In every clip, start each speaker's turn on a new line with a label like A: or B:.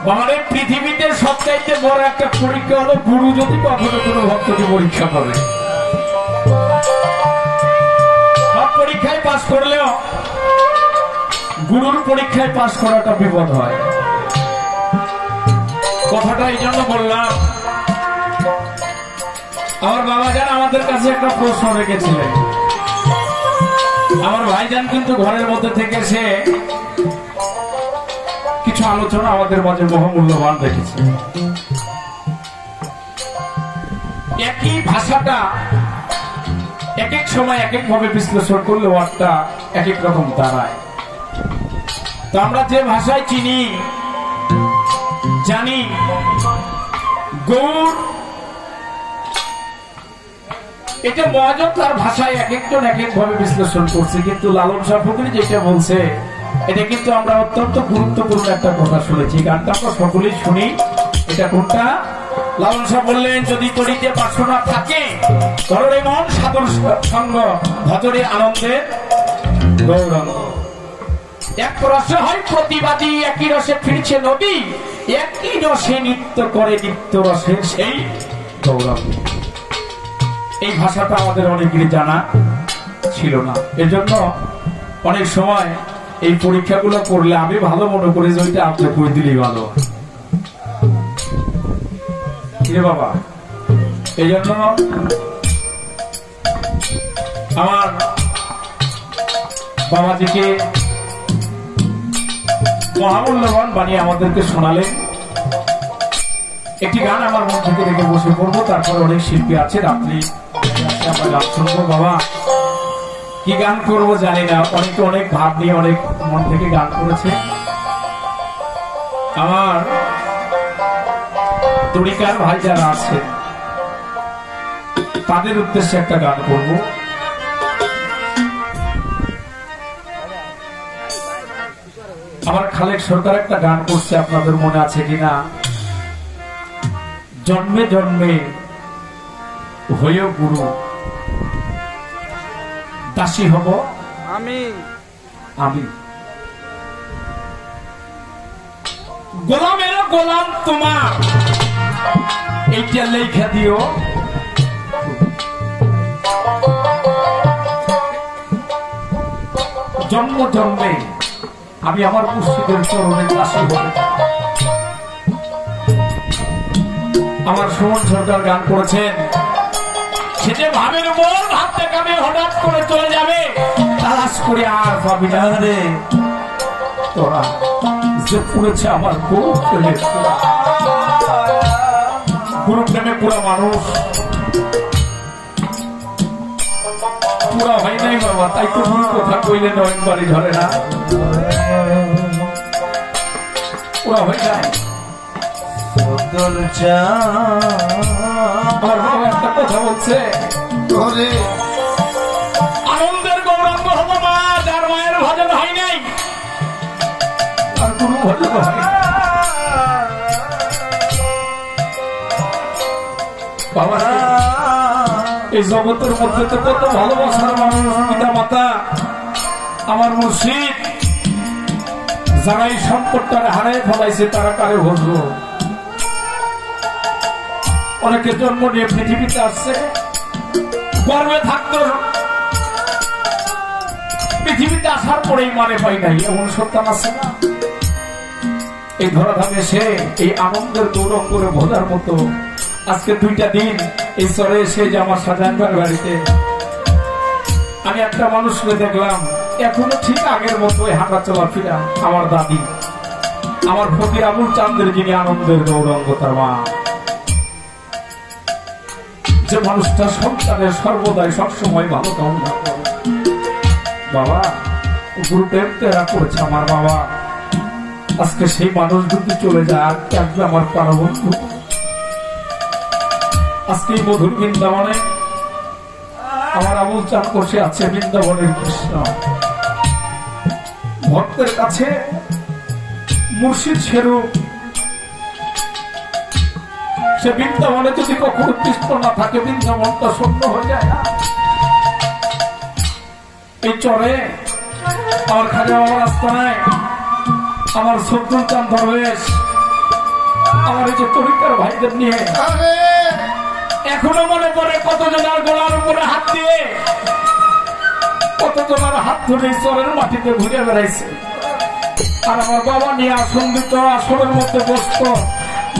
A: আমাদের পৃথিবীতে সবচাইতে বড় একটা পরীক্ষা হলো গুরু যদি কখনো কোনো ভক্তকে পরীক্ষা করে। সব পরীক্ষায় পাশ করলেও গুরুর পরীক্ষায় পাশ করাটা বিপদ হয়। কথাটা এই জন্য বললাম, আমার বাবাজান আমাদের কাছে একটা প্রশ্ন রেখেছিলেন। আমার ভাইজান কিন্তু ঘরের মধ্যে থেকে সে কিছু আলোচনা আমাদের মাঝে মহামূল্যবান রেখেছে। একই ভাষাটা এক এক সময় এক এক ভাবে বিশ্লেষণ করলে ওয়ার্ডটা এক এক রকম দাঁড়ায়। তো আমরা যে ভাষায় চিনি জানি গৌর, এটা মহাজন তার ভাষায় এক একজন এক এক ভাবে বিশ্লেষণ করছে, কিন্তু লালন শাহ ফকির যেটা বলছে এটা কিন্তু আমরা অত্যন্ত গুরুত্বপূর্ণ একটা কথা শুনেছি। গানটা আমরা সকলেই শুনি। এটা কোনটা? লালন শাহ বললেন, যদি তরিতে বাসনা থাকে ধরে মন সাধুর সঙ্গ ভজরে আনন্দের গৌরঙ্গ। এক রসে হয় প্রতিবাদী, একই রসে ফিরছে নদী, একই রসে নৃত্য করে নিত্য রসের সেই গৌরঙ্গ। এই ভাষাটা আমাদের অনেকেরই জানা ছিল না। এজন্য অনেক সময় এই পরীক্ষাগুলো করলে আমি ভালো মনে করি যে ওইটা আপনি করে দিলেই ভালো বাবা। এই জন্য আমার বাবাজিকে মহামূল্যবান বানিয়ে আমাদেরকে শোনালেন। একটি গান আমার মন থেকে রেখে বসে পড়বো, তারপরে অনেক শিল্পী আছে, রাত্রি আমরা গান শুনবো। বাবা কি গান করবো জানি না, অনেকে অনেক ভাব নিয়ে অনেক মন থেকে গান করেছে। আমার তরিকার ভাই যারা আছে তাদের উদ্দেশ্যে একটা গান করবো। আমার খালেক সরকার একটা গান করছে, আপনাদের মনে আছে কিনা? জন্মে জন্মে হয়ে গুরু, দাসী হব আমি আমি, গোলামের গোলাম তোমার, এইটা লেখা দিও। জন্ম জন্মে আমি আমার মুর্শিদের চরণে দাসী হতে চাই। আমার সুমন সরকার গান করেছেন, সে যে ভাবের উপর ভাব দেখাবে, হঠাৎ করে চলে যাবে, তালাশ করে আর পাবি না রে তোরা, যে পুড়েছে আমার গুরু প্রেমে পুরা। গুরু প্রেমে পুরা মানুষ পুরা হয় নাই বাবা, তাই তো গুরু কথা কইলে নয়ন বাড়ি ধরে না, পুরা হয় নাই। আমার বাবা একটা কথা বলছে, আনন্দের গৌরঙ্গ হবো মা, যার মায়ের ভজন হয় নাই আর গুরু ভজন হয়। বাবা এই জগতের মধ্যে তো কত ভালোবাসার মানুষ, পিতা মাতা, আমার মুর্শিদ, যারা এই সম্পদটা হারায় ফেলাইছে তারা কারে ভজব? অনেকে জন্ম নিয়ে পৃথিবীতে আসছে, গর্বে থাকতো, পৃথিবীতে আসার পরেই মানে পাই নাই, এমন সন্তান আছে না? এই ধরাধামে সে এই আনন্দের গৌরঙ্গ করে ভোজার মতো আজকে 2টা দিন এই চরে এসে যে আমার সাজানবার বাড়িতে আমি একটা মানুষকে দেখলাম এখনো ঠিক আগের মতো হাঁটা চলাফেরা। আমার দাদি, আমার ফকির আবুল চাঁদের, যিনি আনন্দের গৌরঙ্গ, তার মা, যে মানুষটা সন্তানের সর্বদাই সবসময় ভালো কামনা করে। বাবা গুরু প্রেম তেরা করেছে আমার বাবা, আজকে সেই মানুষ যদি চলে যায় আর থাকবে আমার প্রাণবন্ধু। আজকে মধুর বৃন্দাবনে আমার আবুল চাঁদ বসে আছে, বৃন্দাবনের কৃষ্ণ ভক্তের কাছে মুর্শিদ স্বরূপ। সে বৃন্দাবনে যদি কখনো কৃষ্ণ না থাকে, বৃন্দাবনটা শূন্য হয়ে যায় না। এই চরে আমার খাজা বাবার আস্তানায় আমার শত্রুল চাঁদ দরবেশ আমার এই যে তরিকার ভাইদের নিয়ে এখনো মনে পড়ে কতজনের গোলার উপরে হাত দিয়ে কতজনের হাত ধরে চরের মাটিতে ঘুরে বেড়াইছে। আর আমার বাবা নিয়ে আসন দিত, আসনের মধ্যে বসত,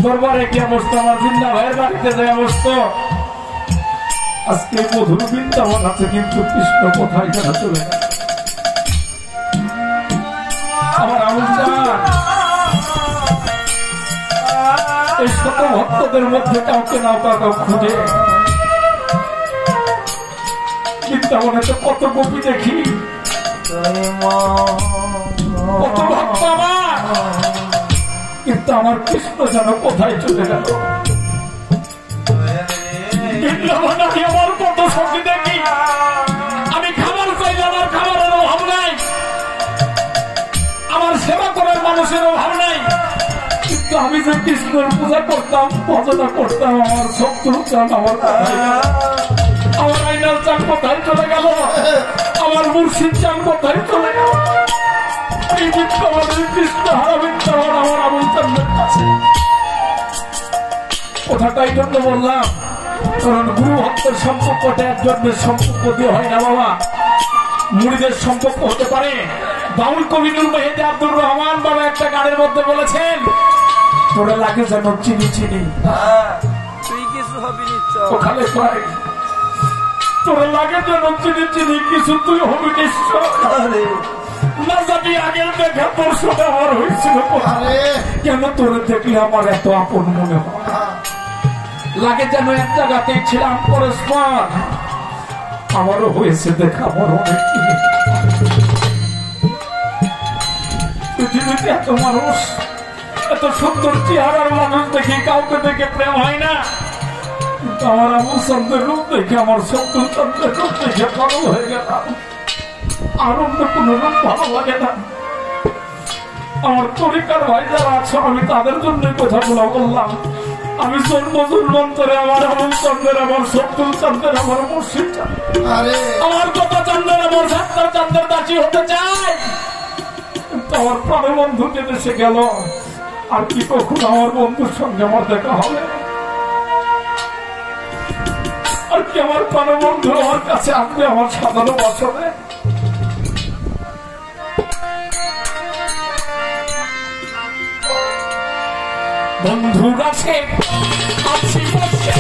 A: দরবারে গিয়ে বসতো, আমার জিন্দা ভাইয়ের বাড়িতে যায় বসতো। আজকে মধুর বৃন্দাবন আছে, কিন্তু কৃষ্ণ কোথায় যেন চলে গেল। আমার এই শত ভক্তদের মধ্যে কাউকে নাও কাউ খুঁজে বৃন্দাবনে তো কত গোপী দেখি, কত ভক্ত আমার, কিন্তু আমার কৃষ্ণ যেন কোথায় চলে গেল। বৃন্দাবনে আমি আমার কত সখী দেখি, আমি খাবার চাইলে আমার খাবারের অভাব নাই, আমার সেবা করার মানুষের অভাব নাই, কিন্তু আমি যে কৃষ্ণের পূজা করতাম, ভজনা করতাম, আমার শত্রু চান আমার আমার আইনাল চান কোথায় চলে গেল, আমার মুর্শিদ চান কোথায় চলে গেল। এই বৃন্দাবনের কৃষ্ণ হারা বৃন্দাবন আমার আবুল চান্দের কাছে। কথাটা এই জন্য বললাম, কারণ গুরু ভক্তের সম্পর্কটা একজনের সম্পর্ক দিয়ে হয় না বাবা, মুড়িদের সম্পর্ক হতে পারে। বাউল কবি নূর মেহেদি আব্দুর রহমান বাবা একটা গানের মধ্যে বলেছেন, তোরা লাগে যেন চিনি চিনি,
B: তুই কিছু হবি
A: ওখানে পাই, তোরা লাগে যেন চিনি চিনি, কিছু তুই হবি নিশ্চয় না জানি। আগের দেখা তোর সাথে আমার হয়েছিল, কেন তোরে দেখলে আমার এত আপন মনে হয়, লাগে যেন এক জায়গাতেই ছিলাম পরস্পর। আমারও হয়েছে দেখা, আমার অনেক পৃথিবীতে এত মানুষ, এত সুন্দর চেহারার মানুষ দেখি, কাউকে দেখে প্রেম হয় না, কিন্তু আমার আবুল চন্দ্রের রূপ দেখে, আমার শত্রু চন্দ্রের রূপ দেখে পাগল হয়ে গেলাম। আর অন্য কোন রূপ ভালো লাগে না। আমার তরিকার ভাই যারা আছে, আমি তাদের জন্য কথাগুলো বললাম। আমি জন্মন্তরে আমার আবুল চন্দ্রের, আমার শত্রু চন্দ্রের, আমার মুর্শিদ চন্দ্রের, আমার কথা চন্দ্রের, আমার সাত্তার চন্দ্রের দাসী হতে চাই। কিন্তু আমার প্রাণ বন্ধু দেশে গেল, আর কি কখন আমার বন্ধুর সঙ্গে আমার দেখা হবে? আর কি আমার প্রাণ বন্ধু আমার কাছে আসবে আমার সাধারণ বছরে? বন্ধুর আছে আছি বসে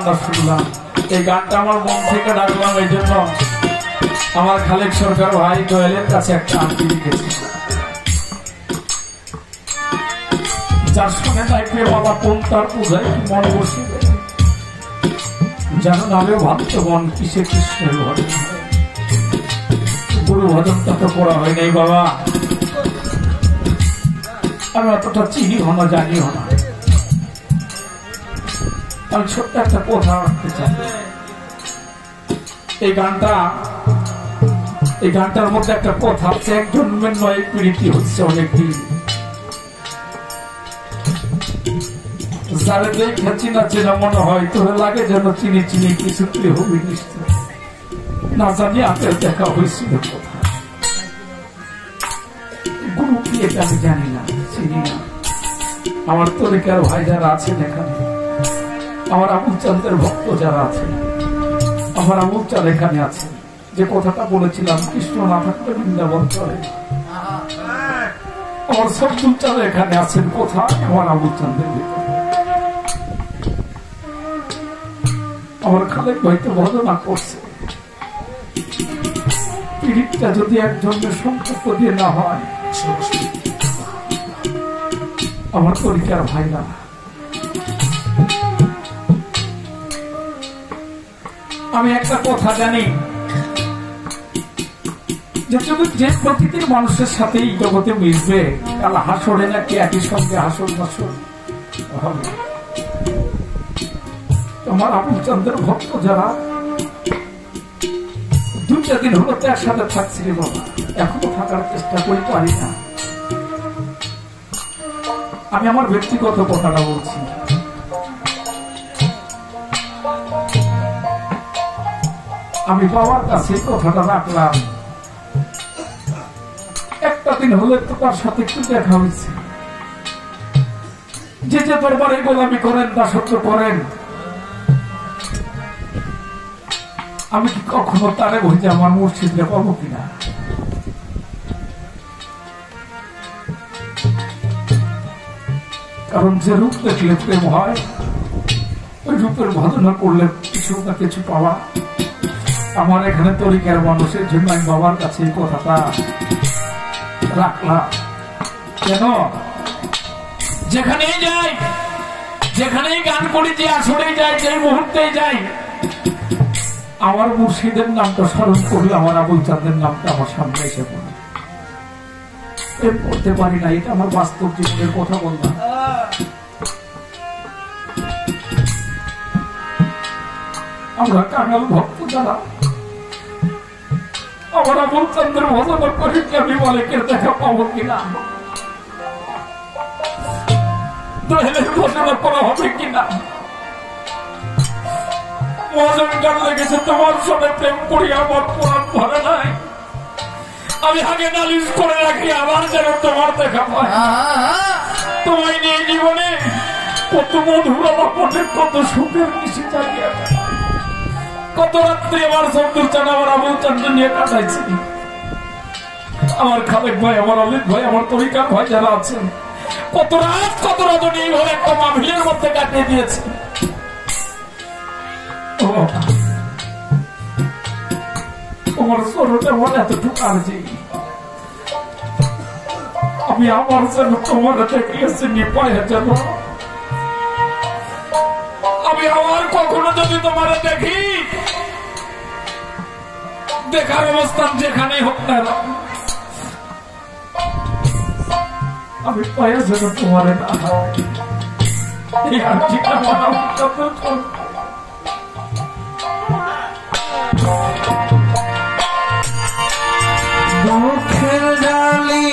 A: আমরা শুনলাম। এই গানটা আমার মন থেকে ডাকলাম, এই জন্য আমার খালেক সরকার ভাই দোয়েলের কাছে একটা আংটি লিখেছি, যার সঙ্গে থাকবে বাবা কোন তার পূজায় কি মন বসিবে, যেন নামেও ভাবতে মন কিসে কৃষ্ণের ভজন। গুরু ভজনটা তো করা হয় নাই বাবা, আমি অতটা চিনিও না জানিও না। আমি ছোট্ট একটা কথা রাখতে চাই। এই গানটার মধ্যে একটা কথা আছে, এক জন্মের নয় পীড়িতি হচ্ছে অনেকদিন, যারে দেখে চিনা চেনা মনে হয় তোর লাগে যেন চিনি চিনি কিছুতে হবি নিশ্চয়, না জানি আপেল দেখা হয়েছিল কোথায়। গুরু কি এটা আমি জানি না, চিনি না। আমার তরিকার ভাই যারা আছেন এখানে, আমার আবুল চাঁদের ভক্ত যারা আছেন, আমার আবুল চাঁদ এখানে আছেন, যে কথাটা বলেছিলাম কৃষ্ণ না থাকলে বৃন্দাবন চলে, আমার সবুল চাঁদ এখানে আছেন কোথায়, আমার আবুল চাঁদের ভিতরে। আমার খালেক হয়তো ভজনা করছে, পীড়িতটা যদি একজনের সম্পর্ক দিয়ে না হয়, আমার তরিকার ভাইরা আমি একটা কথা জানি, যে প্রকৃতির মানুষের সাথে এই জগতে মিশবে, কাল হাসরে নাকি একই সঙ্গে হাসর নাসর হবে। আমার আবুল চাঁদের ভক্ত যারা 2-4 দিন হলো তার সাথে থাকছিল বাবা, এখনো থাকার চেষ্টা করি, পারি না। আমি আমার ব্যক্তিগত কথাটা বলছি, আমি বাবার কাছে কথাটা রাখলাম, একটা দিন হলে তো তার সাথে একটু দেখা হয়েছে, যে দরবারে গোলামি করেন দাসত্ব করেন, আমি কি কখনো তারে বলছি আমার মুর্শিদরে পাবো কিনা? কারণ যে রূপ দেখলে প্রেম হয়, ওই রূপের ভজনা করলে কিছু না কিছু পাওয়া। আমার এখানে তরিকার মানুষের জন্য আমি বাবার কাছে এই কথাটা রাখলাম। কেন? যেখানেই যাই, যেখানেই গান করি, যে আসরেই যাই, যে মুহূর্তেই যাই, আমার মুর্শিদের নামটা স্মরণ করলে আমার আবুল চাঁদের নামটা আমার সামনে এসে পড়ে। প্রেম করতে পারি না, এটা আমার বাস্তব জীবনের কথা বললাম। আমরা কাঙাল ভক্ত যারা, আমার আবুল চাঁদের ভজনা করি, আমি মালিকের দেখা পাবো কিনা, দোয়েলের ভজনা করা হবে কিনা। মহাজন গান লেগেছে, তোমার সাথে প্রেম করি আমার পুরাণ ভরে নাই, আমি আগে নালিশ করে রাখি আবার যেন তোমার দেখা পাই। তোমায় নিয়ে জীবনে কত মধুর মনে, কত সুখের নিশি জাগিয়ে, কত রাত্রি আমার সবদুর চান আমার আবুল চাঁদ নিয়ে কাটাইছি। আমার খালেক ভাই, আমার অলিত ভাই, আমার তরিকার ভাই যারা আছেন, কত রাত কত রজনী এইভাবে একটা মাহফিলের মধ্যে কাটিয়ে দিয়েছে। তোমার শরীরটা মনে এতটুকু আর্জি, আমি আমার যেন তোমার দেখলেছি নিপায় যেন, আমি আমার কখনো যদি তোমার দেখি, দেখার অবস্থান যেখানেই হোক না, আমি পায়ে যেন তোমার না এই আর্জিটা মানা দুঃখের ডালি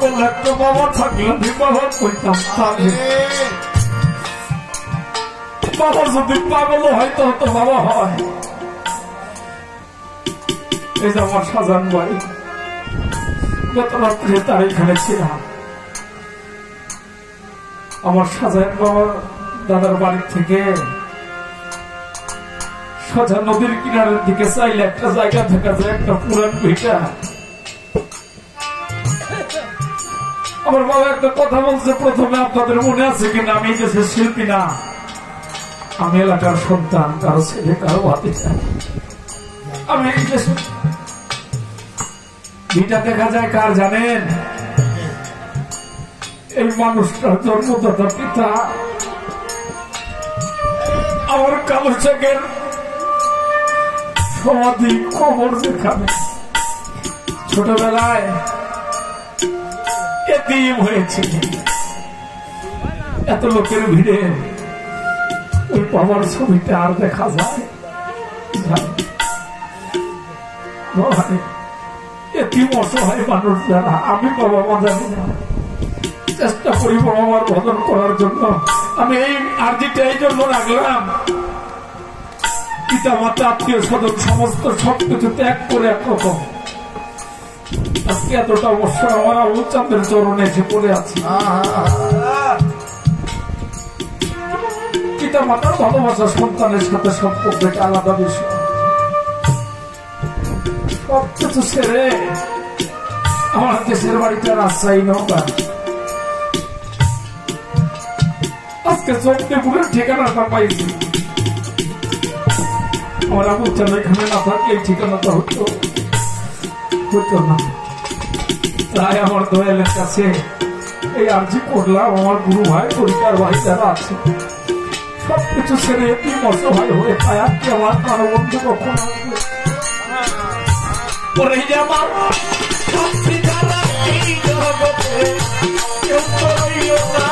A: পাগল একটা বাবা থাকলে আমি বাবা কইতাম, বাবা যদি পাগল হয়তো হতো বাবা হয়। এই যে আমার সাজান ভাই, গত রাত্রে তার এখানে ছিলাম। আমার সাজান বাবা দাদার বাড়ি থেকে সোজা নদীর কিনারের দিকে চাইলে একটা জায়গা দেখা যায়, একটা পুরান ভিটা। আমার বাবা একটা কথা বলছে প্রথমে, আপনাদের মনে আছে কিনা, আমি দেশের শিল্পী না, আমি এলাকার সন্তান, কারো ছেলে কারো ভাতিজা। আমি এই দেশে ভিটা দেখা যায় কার জানেন? এই মানুষটার জন্মদাতা পিতা আমার কালো শেখের সমাধি কবর যেখানে ছোটবেলায় এতিম হয়েছে। এত লোকের ভিড়ে ওই বাবার ছবিটা আর দেখা যায়? এতিম অসহায় মানুষ যারা, আমি বাবা মা জানি না, চেষ্টা করি বাবা মার ভজন করার জন্য। আমি এই আর্জিটা এই জন্য রাখলাম, পিতা মাতা আত্মীয় স্বজন সমস্ত সবকিছু ত্যাগ করে একরকম আজকে এতটা বছর আমার আবুল চাঁদের চরণে এসে পড়ে আছি। পিতা মাতার ভালোবাসা সন্তানের সাথে সম্পর্ক একটা আলাদা বিষয়। সবকিছু ছেড়ে আমার দেশের বাড়িতে রাজশাহী নৌকা, আজকে চন্দ্রপুরের ঠিকানাটা পাইছি। আমার আবুল চাঁদ এখানে না থাকলে এই ঠিকানাটা হতো না। তাই আমার দয়ালের কাছে এই আর্জি করলাম, আমার গুরু ভাই পরিকার ভাই যারা আছে সবকিছু ছেড়ে একটি অসহায় হয়ে পায়। আজকে আমার কারো বন্ধু কখন আসবে পরে আমার কেউ তো রইল না।